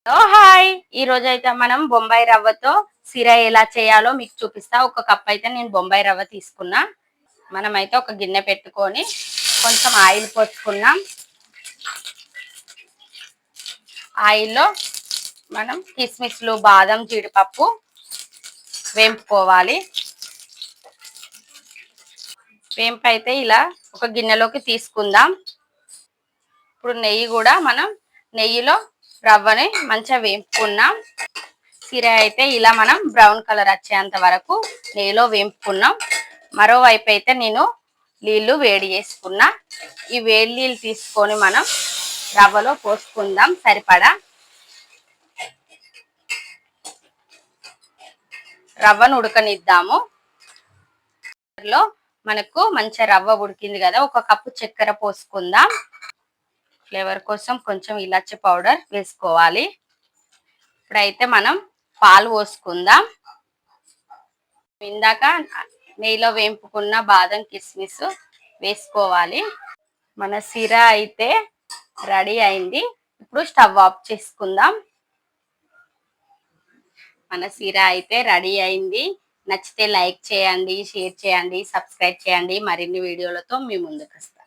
Hi, ఈ రోజు అయితే మనం బొంబాయి రవ్వతో సిరా ఎలా చేయాలో మీకు చూపిస్తా. ఒక కప్ అయితే నేను బొంబాయి రవ్వ తీసుకున్నా. మనమైతే ఒక గిన్నె పెట్టుకొని కొంచెం ఆయిల్ పోసుకున్నాం. ఆయిల్లో మనం కిస్మిస్లు, బాదం, జీడిపప్పు వేంపుకోవాలి. వేంపు అయితే ఇలా ఒక గిన్నెలోకి తీసుకుందాం. ఇప్పుడు నెయ్యి కూడా మనం నెయ్యిలో రవ్వని మంచిగా వేంపుకున్నాం. సిరా అయితే ఇలా మనం బ్రౌన్ కలర్ వచ్చేంత వరకు నెయ్యిలో వేంపుకున్నాం. మరోవైపు అయితే నేను నీళ్లు వేడి చేసుకున్నా. ఈ వేడి నీళ్ళు తీసుకొని మనం రవ్వలో పోసుకుందాం సరిపడా. రవ్వను ఉడకనిద్దాము. మనకు మంచిగా రవ్వ ఉడికింది కదా, ఒక కప్పు చక్కెర పోసుకుందాం. ఫ్లేవర్ కోసం కొంచెం ఇలాచి పౌడర్ వేసుకోవాలి. ఇప్పుడైతే మనం పాలు పోసుకుందాం. ఇందాక నెయ్యిలో వేంపుకున్న బాదం, కిస్మిస్ వేసుకోవాలి. మన సిరా అయితే రెడీ అయింది. ఇప్పుడు స్టవ్ ఆఫ్ చేసుకుందాం. మన సిరా అయితే రెడీ అయింది. నచ్చితే లైక్ చేయండి, షేర్ చేయండి, సబ్స్క్రైబ్ చేయండి. మరిన్ని వీడియోలతో మీ ముందుకు వస్తాం.